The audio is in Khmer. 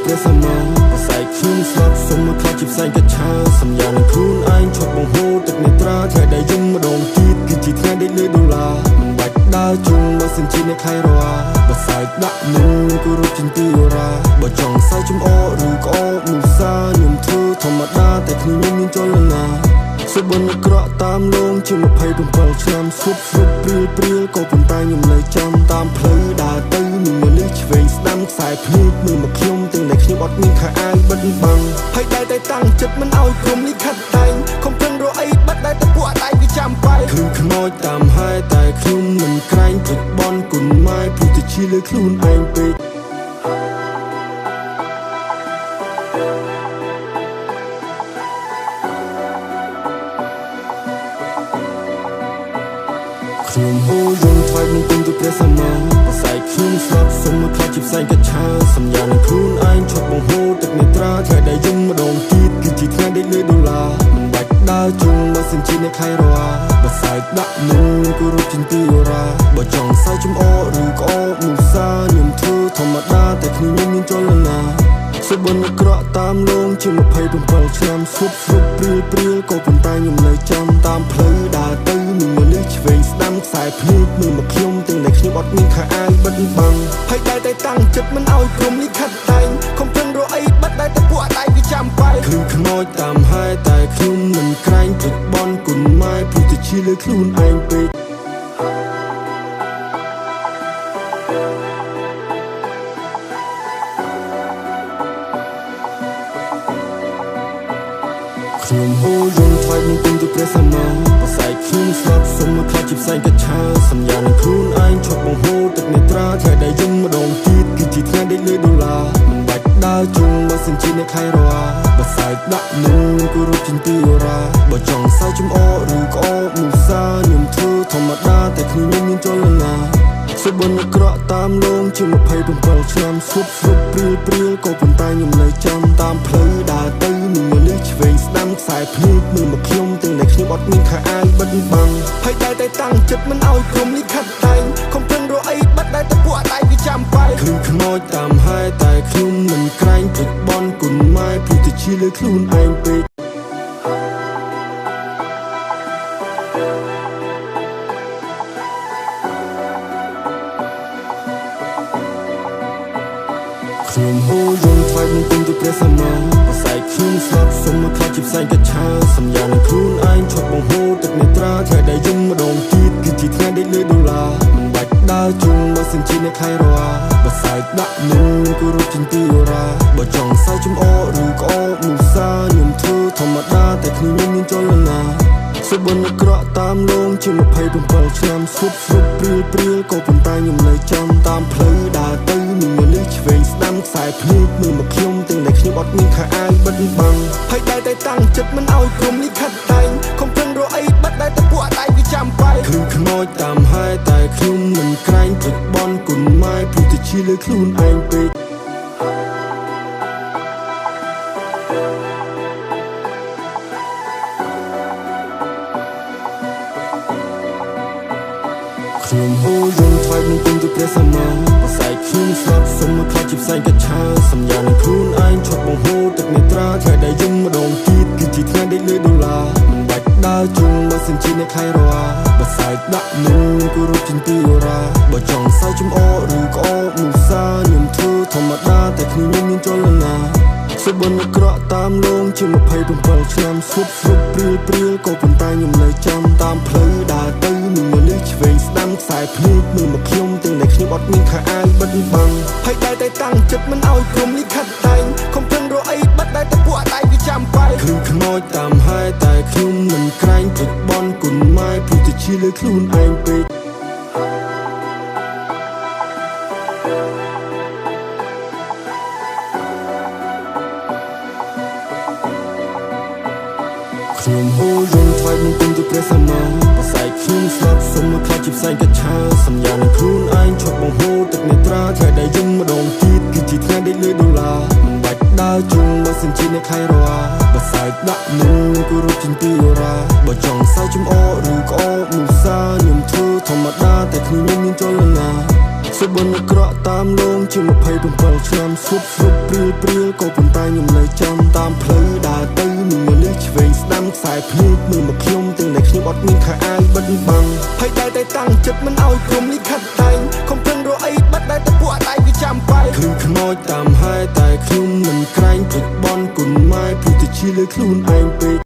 ព្រះសម្មាអាស្រ័យខ្ញុំស្លាប់សុំមកខ្លាចជាផ្សែងកាឆាសញ្ញានឹងខ្លួនឯងឈប់បង្ហូរទឹកនេត្រាថ្ងៃដែលយំម្ដងទៀតគឺជាថ្ងៃដេកលើដុល្លារមិនបាច់ដើរជុំបើសិនជាអ្នកខៃរ៉ាបើសើចដាក់មុនគោរពចិន្ទីអូរ៉ាបើចង់សើចចំអកឬក្អកនោះសាខ្ញុំធ្វើធម្មតាតែគ្នាមានចលនាសុបិនក្រក់តាមលងជា27ឆ្នាំសុបព្រៀលក៏ប៉ុន្តែខ្ញុំនៅចាំតាមផ្លូវដើរទៅមានមនុស្សឆ្វេងស្ដាំខ្សែភ្នែកមើលមកខ្ញុំទាំងដែលខ្ញុំអត់មានខោអាវបិទបាំងហើយតែតាំងចិត្តមិនឲ្យព្រមនេះខាត់តែងខំប្រឹងរកអីបាត់តែពួកអត់ឯងវាចាំបែកគឺខ្មោចតាមហើយតែខ្ញុំមិនក្រែងព្រឹកបនគុណម៉ែព្រោះតែជាលើខ្លួនឯងពេកខ្ញុំហូរយំថ្វាយនឹងគុណទៅព្រះសម្មាអាស្រ័យខ្ញុំស្លាប់សុំមកខ្លាចជាផ្សែងកាឆាសញ្ញានឹងខ្លួនឯងឈប់បង្ហូរទឹកនេត្រាថ្ងៃដែលយំម្ដងទៀតគឺជាថ្ងៃដេកលើដុល្លារមិនបាច់ដើរជុំបើសិនជាអ្នកខៃរ៉ាបើសើចដាក់មុនគោរពចិន្ទីអូរ៉ាបើចង់សើចចំអកឬក្អកនោះសាខ្ញុំធ្វើធម្មតាតែគ្នាមានចលនាសុបិនក្រក់តាមលងជា27ឆ្នាំសុបព្រៀលក៏ប៉ុន្តែខ្ញុំនៅចាំតាមផ្លូវដើរទៅមានមនុស្សឆ្វេងស្ដាំខ្សែភ្នែកមើលមកខ្ញុំទាំងដែលខ្ញុំអត់មានខោអាវបិទបាំងហើយតែតាំងចិត្តមិនឲ្យព្រមនេះខាត់តែងខំប្រឹងរកអីបាត់តែពួកអត់ឯងវាចាំបែកគឺខ្មោចតាមហើយតែខ្ញុំមិនក្រែងព្រឹកបនគុណម៉ែព្រោះតែជាលើខ្លួនឯងពេកខ្ញុំហូរយំថ្វាយនឹងគុណទៅព្រះសម្មាអាស្រ័យខ្ញុំស្លាប់សុំមកខ្លាចជាផ្សែងកាឆាសញ្ញានឹងខ្លួនឯងឈប់បង្ហូរទឹកនេត្រាថ្ងៃដែលយំម្ដងទៀតគឺជាថ្ងៃដេកលើដុល្លារមិនបាច់ដើរជុំបើសិនជាអ្នកខៃរ៉ាបើសើចដាក់មុនគោរពចិន្ទីអូរ៉ាបើចង់សើចចំអកឬក្អកនោះសាខ្ញុំធ្វើធម្មតាតែគ្នាមានចលនាសុបិនក្រក់តាមលងជា27ឆ្នាំសុបព្រៀលក៏ប៉ុន្តែខ្ញុំនៅចាំតាមផ្លូវដើរទៅមានមនុស្សឆ្វេងស្ដាំខ្សែភ្នែកមើលមកខ្ញុំទាំងដែលខ្ញុំអត់មានខោអាវបិទបាំងហើយតែតាំងចិត្តមិនឲ្យព្រមនេះខាត់តែងខំប្រឹងរកអីបាត់តែពួកអត់ឯងវាចាំបែកគឺខ្មោចតាមហើយតែខ្ញុំមិនក្រែងព្រឹកបនគុណម៉ែព្រោះតែជាលើខ្លួនឯងពេកខ្ញុំហូរយំថ្វាយនឹងគុណទៅព្រះសម្មាអាស្រ័យខ្ញុំស្លាប់សុំមកខ្លាចជាផ្សែងកាឆាសញ្ញានឹងខ្លួនឯងឈប់បង្ហូរទឹកនេត្រាថ្ងៃដែលយំម្ដងទៀតគឺជាថ្ងៃដេកលើដុល្លារមិនបាច់ដើរជុំបើសិនជាអ្នកខៃរ៉ាបើសើចដាក់មុនគោរពចិន្ទីអូរ៉ាបើចង់សើចចំអកឬក្អកនោះសាខ្ញុំធ្វើធម្មតាតែគ្នាមានចលនាសុបិនក្រក់តាមលងជា27ឆ្នាំសុបព្រៀលក៏ប៉ុន្តែខ្ញុំនៅចាំតាមផ្លូវដើរទៅមានមនុស្សឆ្វេងស្ដាំខ្សែភ្នែកមើលមកខ្ញុំទាំងដែលខ្ញុំអត់មានខោអាវបិទបាំងហើយតែតាំងចិត្តមិនឲ្យព្រមនេះខាត់តែងខំប្រឹងរកអីបាត់តែពួកអត់ឯងវាចាំបែកគឺខ្មោចតាមហើយតែខ្ញុំមិនក្រែងព្រឹកបនគុណម៉ែព្រោះតែជាលើខ្លួនឯងពេកខ្ញុំហូរយំថ្វាយនឹងគុណទៅព្រះសម្មាអាស្រ័យខ្ញុំស្លាប់សុំមកខ្លាចជាផ្សែងកាឆាសញ្ញានឹងខ្លួនឯងឈប់បង្ហូរទឹកនេត្រាថ្ងៃដែលយំម្ដងទៀតគឺជាថ្ងៃដេកលើដុល្លារមិនបាច់ដើរជុំបើសិនជាអ្នកខៃរ៉ាបើសើចដាក់មុនគោរពចិន្ទីអូរ៉ាបើចង់សើចចំអកឬក្អកនោះសាខ្ញុំធ្វើធម្មតាតែគ្នាមានចលនាសុបិនក្រក់តាមលងជា27ឆ្នាំសុបព្រៀលក៏ប៉ុន្តែខ្ញុំនៅចាំតាមផ្លូវដើរទៅមានមនុស្សឆ្វេងស្ដាំខ្សែភ្នែកមើលមកខ្ញុំទាំងដែលខ្ញុំអត់មានខោអាវបិទបាំងហើយតែតាំងចិត្តមិនឲ្យព្រមនេះខាត់តែងខំប្រឹងរកអីបាត់តែពួកអត់ឯងវាចាំបែកគឺខ្មោចតាមហើយតែខ្ញុំមិនក្រែងព្រឹកបនគុណម៉ែព្រោះតែជាលើខ្លួនឯងពេកខ្ញុំហូរយំថ្វាយនឹងគុណទៅព្រះសម្មាអាស្រ័យខ្ញុំស្លាប់សុំមកខ្លាចជាផ្សែងកាឆាសញ្ញានឹងខ្លួនឯងឈប់បង្ហូរទឹកនេត្រាថ្ងៃដែលយំម្ដងទៀតគឺជាថ្ងៃដេកលើដុល្លារមិនបាច់ដើរជុំបើសិនជាអ្នកខៃរ៉ាបើសើចដាក់មុនគោរពចិន្ទីអូរ៉ាបើចង់សើចចំអកឬក្អកនោះសាខ្ញុំធ្វើធម្មតាតែគ្នាមានចលនា ស សុបនក្រក់តាមលងជា27ឆ្នាំស្រុបព្រៀលក៏ប៉ុន្តែខ្ញុំនៅចាំតាមផ្លូវដើរទៅមានមនុស្សឆ្វេងស្ដាំខ្សែភ្នែកមើលមកខ្ញុំទាំងដែលខ្ញុំអត់មានខោអាវបិទបាំងហើយតែតាំងចិត្តមិនឲ្យព្រមលិខិតតែងកុំប្រឹងរកអីបាត់ដែលតពួកដៃវាចាំបែកឃើញខ្មោចតាមហែតែខ្ញុំមិនក្រែងព្រិចបនគុណម៉ែព្រោះតែជាលើខ្លួនឯងពេក